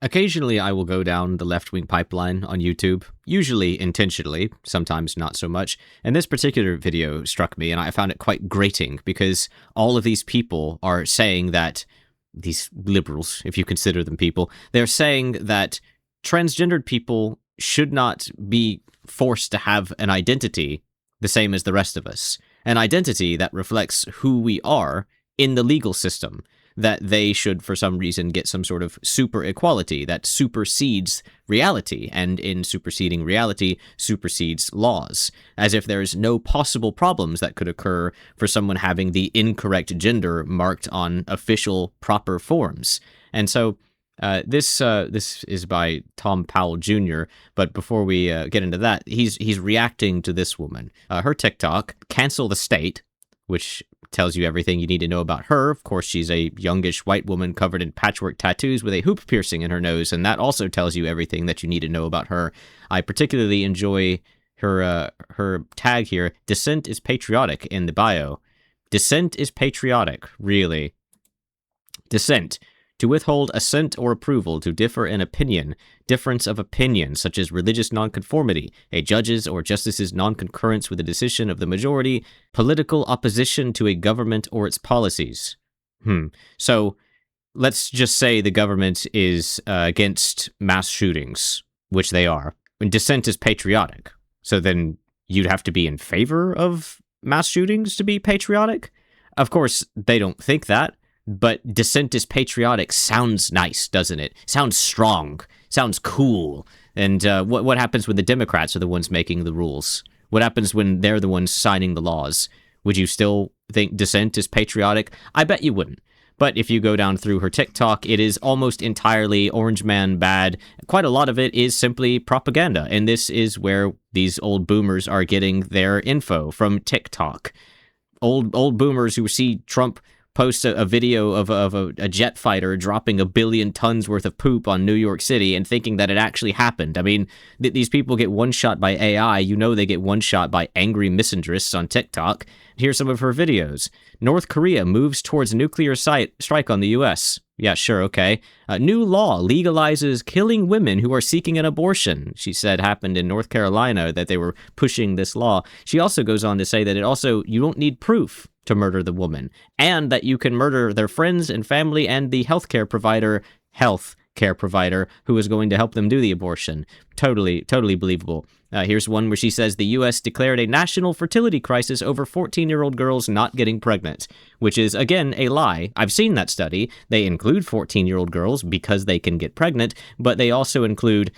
Occasionally, I will go down the left-wing pipeline on YouTube, usually intentionally, sometimes not so much. And this particular video struck me, and I found it quite grating, because all of these people are saying that, these liberals, if you consider them people, they're saying that transgendered people should not be forced to have an identity the same as the rest of us. An identity that reflects who we are in the legal system. That they should, for some reason, get some sort of super equality that supersedes reality, and in superseding reality, supersedes laws, as if there's no possible problems that could occur for someone having the incorrect gender marked on official proper forms. And so this is by Tom Powell Jr., but before we get into that, he's reacting to this woman. Her TikTok, Cancel the State, which tells you everything you need to know about her. Of course, she's a youngish white woman covered in patchwork tattoos with a hoop piercing in her nose, and that also tells you everything that you need to know about her. I particularly enjoy her tag here, Dissent is Patriotic, in the bio. Dissent is patriotic, really. Dissent. To withhold assent or approval, to differ in opinion, difference of opinion, such as religious nonconformity, a judge's or justice's nonconcurrence with a decision of the majority, political opposition to a government or its policies. So, let's just say the government is against mass shootings, which they are, and dissent is patriotic. So then you'd have to be in favor of mass shootings to be patriotic? Of course, they don't think that. But dissent is patriotic sounds nice, doesn't it? Sounds strong. Sounds cool. And what happens when the Democrats are the ones making the rules? What happens when they're the ones signing the laws? Would you still think dissent is patriotic? I bet you wouldn't. But if you go down through her TikTok, it is almost entirely Orange Man bad. Quite a lot of it is simply propaganda. And this is where these old boomers are getting their info, from TikTok. Old boomers who see Trump post a video of a jet fighter dropping 1 billion tons worth of poop on New York City and thinking that it actually happened. I mean, these people get one shot by AI. You know they get one shot by angry misandrists on TikTok. Here's some of her videos. North Korea moves towards nuclear strike on the U.S. Yeah, sure, okay. New law legalizes killing women who are seeking an abortion. She said happened in North Carolina, that they were pushing this law. She also goes on to say that you don't need proof to murder the woman, and that you can murder their friends and family and the healthcare provider who is going to help them do the abortion. Totally believable. Here's one where she says the U.S. declared a national fertility crisis over 14-year-old girls not getting pregnant, which is, again, a lie. I've seen that study. They include 14-year-old girls because they can get pregnant, but they also include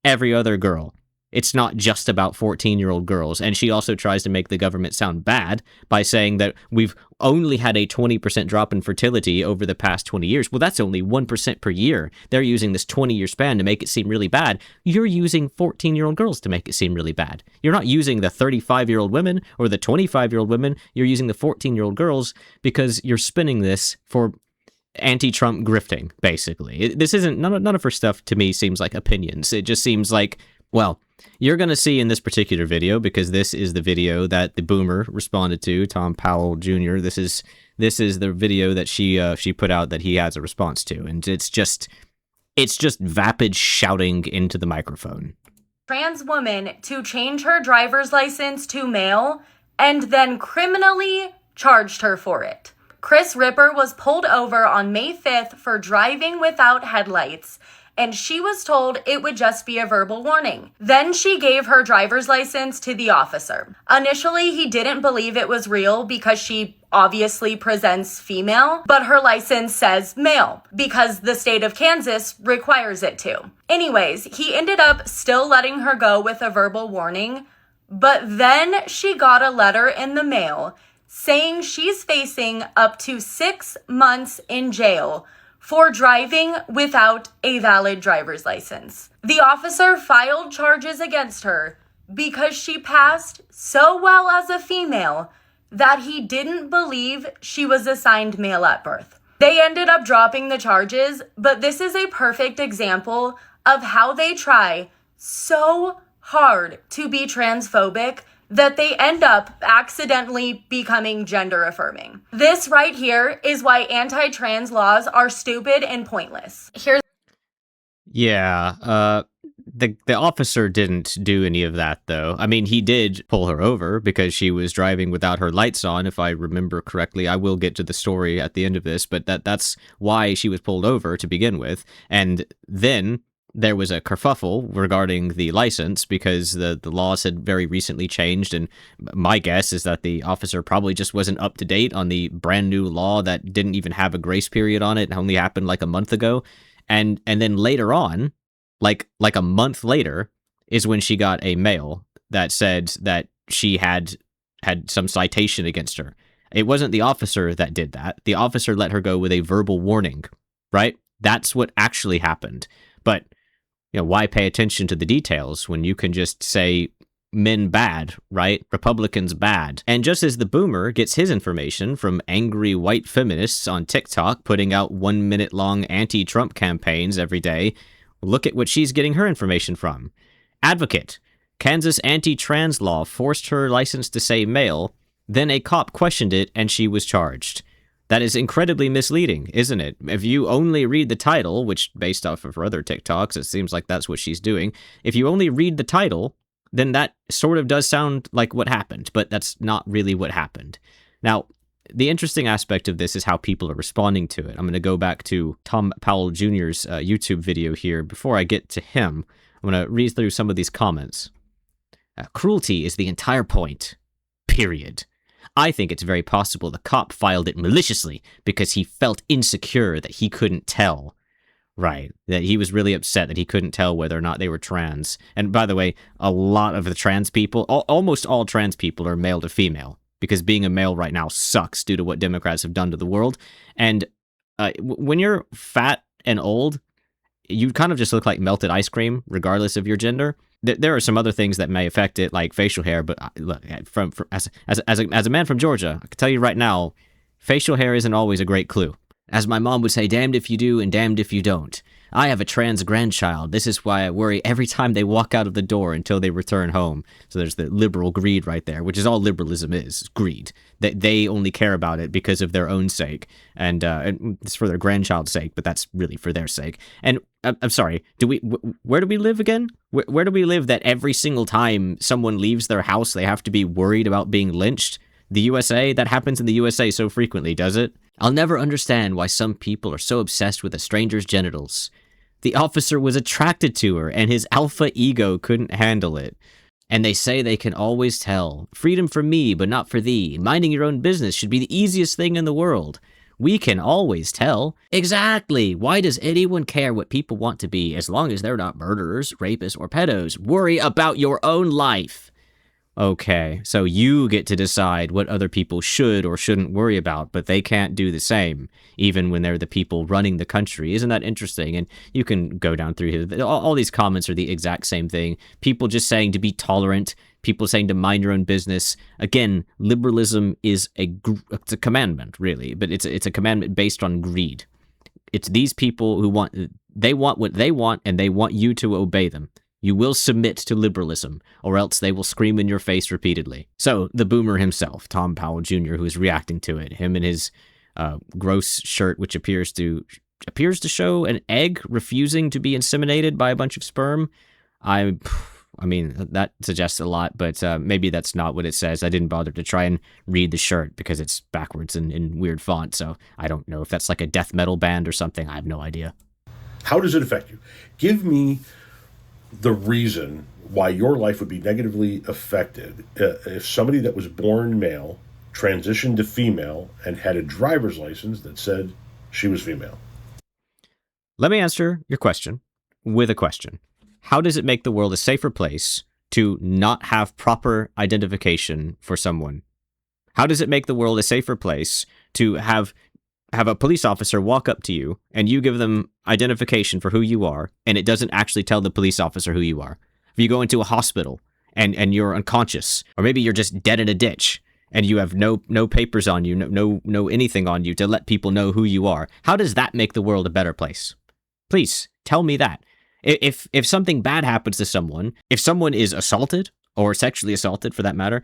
every other girl. It's not just about 14-year-old girls. And she also tries to make the government sound bad by saying that we've only had a 20% drop in fertility over the past 20 years. Well, that's only 1% per year. They're using this 20-year span to make it seem really bad. You're using 14-year-old girls to make it seem really bad. You're not using the 35-year-old women or the 25-year-old women. You're using the 14-year-old girls because you're spinning this for anti-Trump grifting, basically. This isn't, none of her stuff to me seems like opinions. It just seems like, well, you're going to see in this particular video, because this is the video that the boomer responded to, Tom Powell Jr. This is the video that she put out that he has a response to, and it's just vapid shouting into the microphone. Trans woman to change her driver's license to male and then criminally charged her for it. Chris Ripper was pulled over on May 5th for driving without headlights, and she was told it would just be a verbal warning. Then she gave her driver's license to the officer. Initially, he didn't believe it was real because she obviously presents female, but her license says male because the state of Kansas requires it to. Anyways, he ended up still letting her go with a verbal warning, but then she got a letter in the mail saying she's facing up to 6 months in jail for driving without a valid driver's license. The officer filed charges against her because she passed so well as a female that he didn't believe she was assigned male at birth. They ended up dropping the charges, but this is a perfect example of how they try so hard to be transphobic that they end up accidentally becoming gender affirming. This right here is why anti-trans laws are stupid and pointless. Yeah, the officer didn't do any of that, though. I mean, he did pull her over because she was driving without her lights on, if I remember correctly. I will get to the story at the end of this, but that's why she was pulled over to begin with. And then there was a kerfuffle regarding the license because the laws had very recently changed, and my guess is that the officer probably just wasn't up to date on the brand new law that didn't even have a grace period on it and only happened like a month ago. And then later on, like a month later, is when she got a mail that said that she had some citation against her. It wasn't the officer that did that. The officer let her go with a verbal warning, right? That's what actually happened. But why pay attention to the details when you can just say men bad, right? Republicans bad. And just as the boomer gets his information from angry white feminists on TikTok putting out 1 minute long anti-Trump campaigns every day, look at what she's getting her information from. Advocate. Kansas anti-trans law forced her license to say male, then a cop questioned it and she was charged. That is incredibly misleading, isn't it? If you only read the title, which based off of her other TikToks, it seems like that's what she's doing. If you only read the title, then that sort of does sound like what happened, but that's not really what happened. Now, the interesting aspect of this is how people are responding to it. I'm going to go back to Tom Powell Jr.'s YouTube video here. Before I get to him, I'm going to read through some of these comments. Cruelty is the entire point. Period. I think it's very possible the cop filed it maliciously because he felt insecure that he couldn't tell. Right. That he was really upset that he couldn't tell whether or not they were trans. And by the way, a lot of the trans people, almost all trans people are male to female, because being a male right now sucks due to what Democrats have done to the world. And when you're fat and old, you kind of just look like melted ice cream, regardless of your gender. There are some other things that may affect it, like facial hair. But look, as a man from Georgia, I can tell you right now, facial hair isn't always a great clue. As my mom would say, damned if you do and damned if you don't. I have a trans grandchild. This is why I worry every time they walk out of the door until they return home. So there's the liberal greed right there, which is all liberalism is, greed. They only care about it because of their own sake. And it's for their grandchild's sake, but that's really for their sake. And I'm sorry, where do we live again? Where do we live that every single time someone leaves their house, they have to be worried about being lynched? The USA? That happens in the USA so frequently, does it? I'll never understand why some people are so obsessed with a stranger's genitals. The officer was attracted to her, and his alpha ego couldn't handle it. And they say they can always tell. Freedom for me, but not for thee. Minding your own business should be the easiest thing in the world. We can always tell. Exactly. Why does anyone care what people want to be as long as they're not murderers, rapists, or pedos? Worry about your own life. Okay, so you get to decide what other people should or shouldn't worry about, but they can't do the same, even when they're the people running the country. Isn't that interesting? And you can go down through here. All these comments are the exact same thing. People just saying to be tolerant, people saying to mind your own business. Again, liberalism is it's a commandment, really, but it's a commandment based on greed. It's these people who want what they want, and they want you to obey them. You will submit to liberalism, or else they will scream in your face repeatedly. So, the boomer himself, Tom Powell Jr., who is reacting to it, him in his gross shirt, which appears to show an egg refusing to be inseminated by a bunch of sperm. I mean, that suggests a lot, but maybe that's not what it says. I didn't bother to try and read the shirt because it's backwards and in weird font, so I don't know if that's like a death metal band or something. I have no idea. How does it affect you? Give me the reason why your life would be negatively affected if somebody that was born male transitioned to female and had a driver's license that said she was female. Let me answer your question with a question. How does it make the world a safer place to not have proper identification for someone? How does it make the world a safer place to have a police officer walk up to you and you give them identification for who you are, and it doesn't actually tell the police officer who you are? If you go into a hospital and you're unconscious, or maybe you're just dead in a ditch and you have no papers on you, no anything on you to let people know who you are, how does that make the world a better place? Please tell me that. If something bad happens to someone, if someone is assaulted or sexually assaulted for that matter,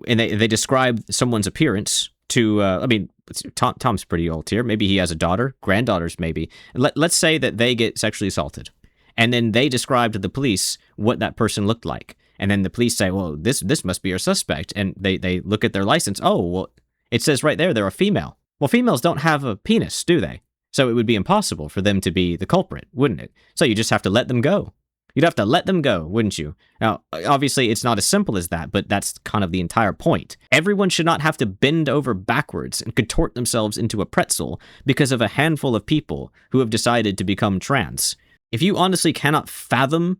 and they describe someone's appearance to, Tom's pretty old here. Maybe he has a daughter, granddaughters maybe. Let's say that they get sexually assaulted And then they describe to the police what that person looked like. And then the police say, well, this must be your suspect. And they look at their license. Oh, well, it says right there they're a female. Well, females don't have a penis, do they? So it would be impossible for them to be the culprit, wouldn't it? So you just have to let them go. You'd have to let them go, wouldn't you? Now, obviously, it's not as simple as that, but that's kind of the entire point. Everyone should not have to bend over backwards and contort themselves into a pretzel because of a handful of people who have decided to become trans. If you honestly cannot fathom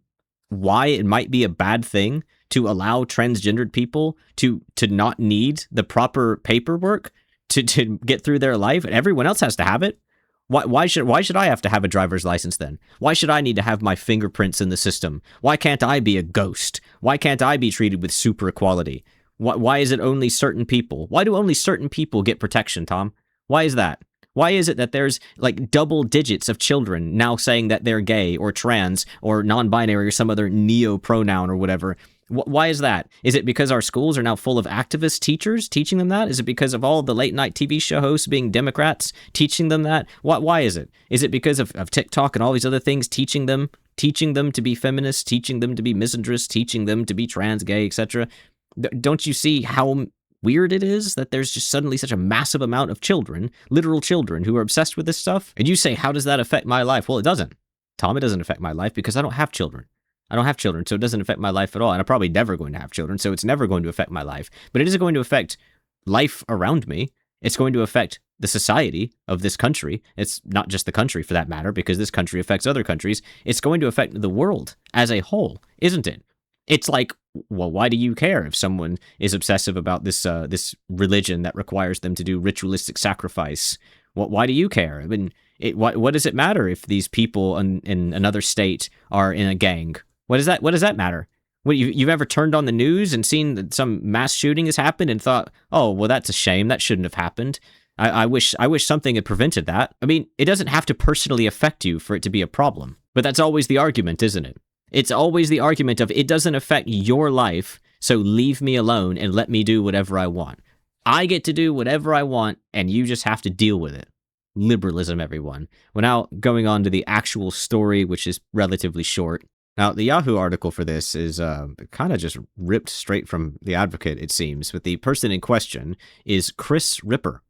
why it might be a bad thing to allow transgendered people to not need the proper paperwork to get through their life, and everyone else has to have it, why should I have to have a driver's license then? Why should I need to have my fingerprints in the system? Why can't I be a ghost? Why can't I be treated with super equality? Why is it only certain people? Why do only certain people get protection, Tom? Why is that? Why is it that there's like double digits of children now saying that they're gay or trans or non-binary or some other neo-pronoun or whatever? Why is that? Is it because our schools are now full of activist teachers teaching them that? Is it because of all the late night TV show hosts being Democrats teaching them that? Why is it? Is it because of TikTok and all these other things teaching them to be feminists, teaching them to be misandrous, teaching them to be trans, gay, etc.? Don't you see how weird it is that there's just suddenly such a massive amount of children, literal children, who are obsessed with this stuff? And you say, how does that affect my life? Well, it doesn't. Tom, it doesn't affect my life because I don't have children. I don't have children, so it doesn't affect my life at all. And I'm probably never going to have children, so it's never going to affect my life. But it is going to affect life around me. It's going to affect the society of this country. It's not just the country for that matter, because this country affects other countries. It's going to affect the world as a whole, isn't it? It's like, well, why do you care if someone is obsessive about this religion that requires them to do ritualistic sacrifice? Why do you care? I mean, what does it matter if these people in another state are in a gang? What does that matter? What, you've ever turned on the news and seen that some mass shooting has happened and thought, oh, well, that's a shame. That shouldn't have happened. I wish something had prevented that. I mean, it doesn't have to personally affect you for it to be a problem. But that's always the argument, isn't it? It's always the argument of it doesn't affect your life, so leave me alone and let me do whatever I want. I get to do whatever I want, and you just have to deal with it. Liberalism, everyone. Well, now, going on to the actual story, which is relatively short. Now, the Yahoo article for this is kind of just ripped straight from The Advocate, it seems, but the person in question is Chris Ripper.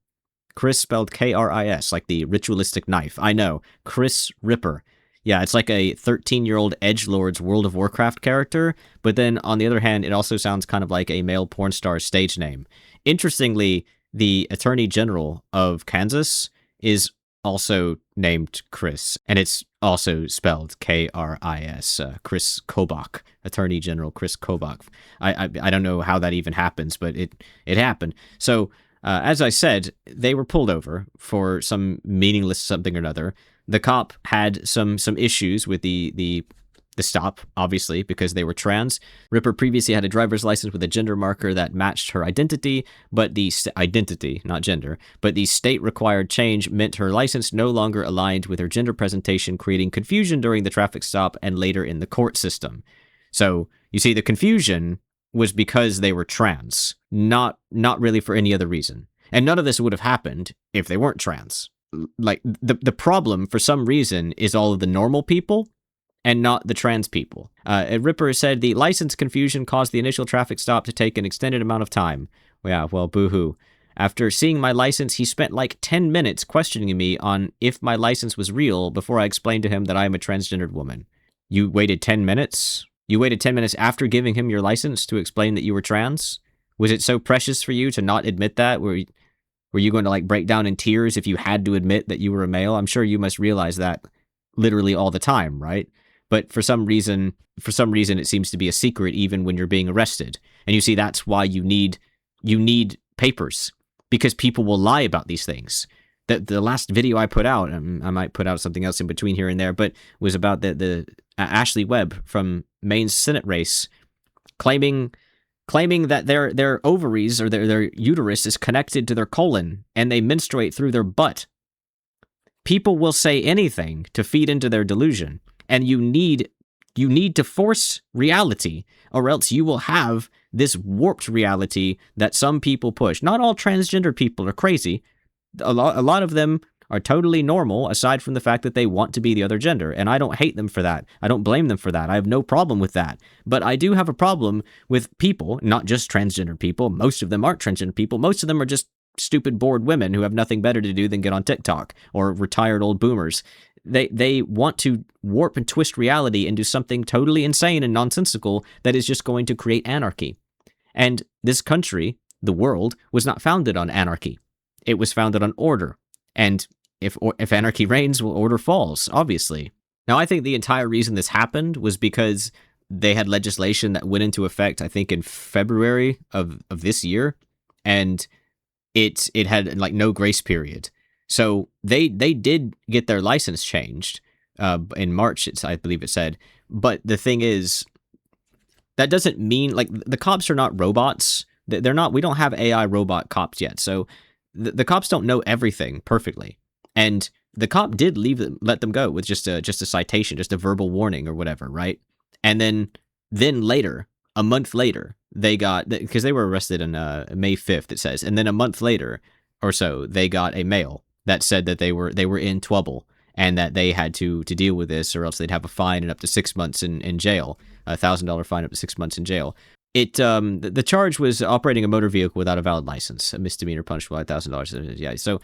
Chris spelled K-R-I-S, like the ritualistic knife. I know, Chris Ripper. Yeah, it's like a 13-year-old edgelord's World of Warcraft character, but then on the other hand, it also sounds kind of like a male porn star stage name. Interestingly, the Attorney General of Kansas is also named Chris, and it's also spelled K-R-I-S, Chris Kobach, Attorney General Chris Kobach. I don't know how that even happens, but it happened. So, as I said, they were pulled over for some meaningless something or another. The cop had some issues with the stop, obviously, because they were trans. Ripper previously had a driver's license with a gender marker that matched her identity, but the identity, not gender, but the state-required change meant her license no longer aligned with her gender presentation, creating confusion during the traffic stop and later in the court system. So, you see, the confusion was because they were trans, not really for any other reason. And none of this would have happened if they weren't trans. Like, the problem, for some reason, is all of the normal people and not the trans people. Ripper said the license confusion caused the initial traffic stop to take an extended amount of time. Yeah, well, boo-hoo. After seeing my license, he spent like 10 minutes questioning me on if my license was real before I explained to him that I am a transgendered woman. You waited 10 minutes? You waited 10 minutes after giving him your license to explain that you were trans? Was it so precious for you to not admit that? Were you going to like break down in tears if you had to admit that you were a male? I'm sure you must realize that literally all the time, right? But for some reason, it seems to be a secret even when you're being arrested. And you see, that's why you need papers, because people will lie about these things. The last video I put out, I might put out something else in between here and there, but was about the Ashley Webb from Maine's Senate race, claiming that their ovaries or their uterus is connected to their colon and they menstruate through their butt. People will say anything to feed into their delusion, and you need to force reality, or else you will have this warped reality that some people push. Not all transgender people are crazy. A lot of them are totally normal, aside from the fact that they want to be the other gender. And I don't hate them for that. I don't blame them for that. I have no problem with that. But I do have a problem with people, not just transgender people. Most of them aren't transgender people. Most of them are just stupid, bored women who have nothing better to do than get on TikTok, or retired old boomers. They want to warp and twist reality into something totally insane and nonsensical that is just going to create anarchy. And this country, the world, was not founded on anarchy. It was founded on order. And if anarchy reigns, well, order falls, obviously. Now, I think the entire reason this happened was because they had legislation that went into effect, I think, in February of this year, and it had like no grace period. So they did get their license changed in March, I believe it said. But the thing is, that doesn't mean, like, the cops are not robots. They're not. We don't have AI robot cops yet. So the cops don't know everything perfectly. And the cop did let them go with just a citation, just a verbal warning or whatever, right? And then later, a month later, they got, because they were arrested on May 5th, it says, and then a month later or so, they got a mail that said that they were in trouble and that they had to deal with this, or else they'd have a fine and up to 6 months in jail, $1,000 fine up to 6 months in jail. The charge was operating a motor vehicle without a valid license, a misdemeanor punishable by $1,000. Yeah, so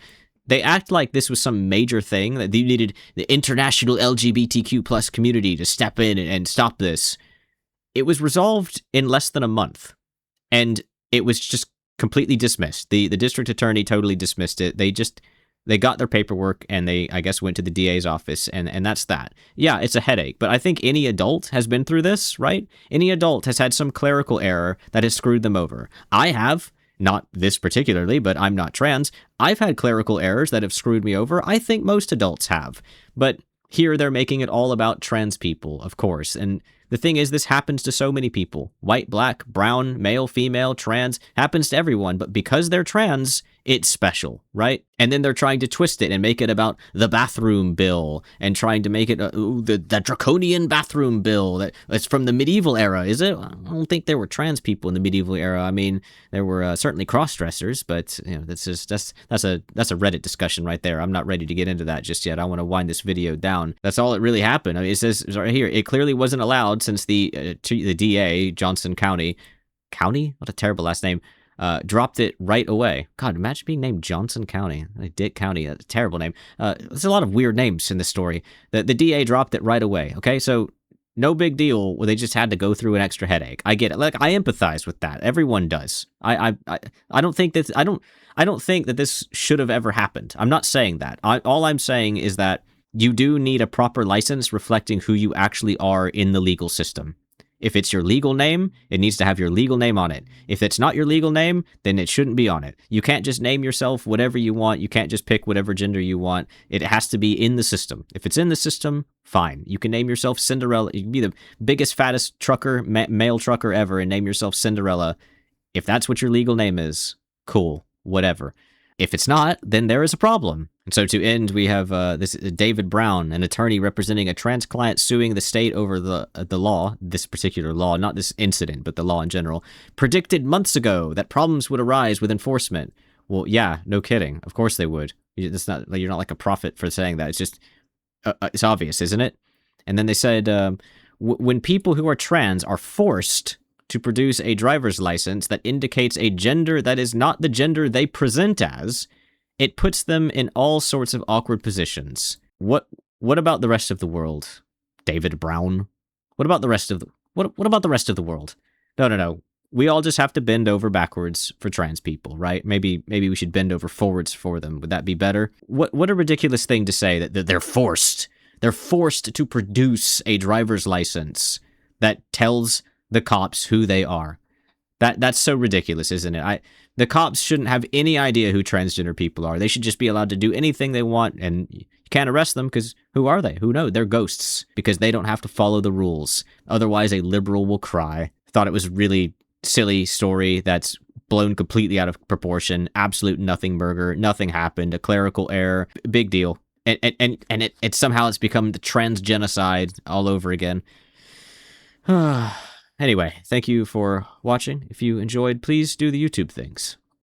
they act like this was some major thing, that you needed the international LGBTQ plus community to step in and stop this. It was resolved in less than a month, and it was just completely dismissed. The district attorney totally dismissed it. They got their paperwork, and they, I guess, went to the DA's office, and that's that. Yeah, it's a headache, but I think any adult has been through this, right? Any adult has had some clerical error that has screwed them over. I have, not this particularly, but I'm not trans. I've had clerical errors that have screwed me over. I think most adults have. But here they're making it all about trans people, of course, and the thing is, this happens to so many people. White, black, brown, male, female, trans, happens to everyone, but because they're trans, it's special, right? And then they're trying to twist it and make it about the bathroom bill, and trying to make it the draconian bathroom bill that's from the medieval era, is it? I don't think there were trans people in the medieval era. I mean, there were certainly cross-dressers, but you know, that's a Reddit discussion right there. I'm not ready to get into that just yet. I want to wind this video down. That's all that really happened. I mean, it says right here, it clearly wasn't allowed since the DA, Johnson County, what a terrible last name, dropped it right away. God, imagine being named Johnson County. Dick County, that's a terrible name. There's a lot of weird names in this story. The DA dropped it right away, okay? So no big deal. They just had to go through an extra headache. I get it. Like, I empathize with that. Everyone does. I don't think that I don't think that this should have ever happened. I'm not saying that. All I'm saying is that you do need a proper license reflecting who you actually are in the legal system. If it's your legal name, it needs to have your legal name on it. If it's not your legal name, then it shouldn't be on it. You can't just name yourself whatever you want. You can't just pick whatever gender you want. It has to be in the system. If it's in the system, fine. You can name yourself Cinderella. You can be the biggest, fattest trucker, male trucker ever, and name yourself Cinderella. If that's what your legal name is, cool, whatever. If it's not, then there is a problem. And so to end, we have this David Brown, an attorney representing a trans client suing the state over the law, this particular law, not this incident, but the law in general, predicted months ago that problems would arise with enforcement. Well, yeah, no kidding. Of course they would. It's not, you're not like a prophet for saying that. It's just, it's obvious, isn't it? And then they said, when people who are trans are forced to produce a driver's license that indicates a gender that is not the gender they present as, it puts them in all sorts of awkward positions. What about the rest of the world, David Brown? What about the rest of the what about the rest of the world? No. We all just have to bend over backwards for trans people, right? Maybe we should bend over forwards for them. Would that be better? What a ridiculous thing to say that they're forced. They're forced to produce a driver's license that tells the cops who they are. That's so ridiculous, isn't it? The cops shouldn't have any idea who transgender people are. They should just be allowed to do anything they want, and you can't arrest them because who are they? Who knows? They're ghosts because they don't have to follow the rules. Otherwise, a liberal will cry. Thought it was a really silly story that's blown completely out of proportion. Absolute nothing burger. Nothing happened. A clerical error. Big deal. And it somehow it's become the trans genocide all over again. Anyway, thank you for watching. If you enjoyed, please do the YouTube things.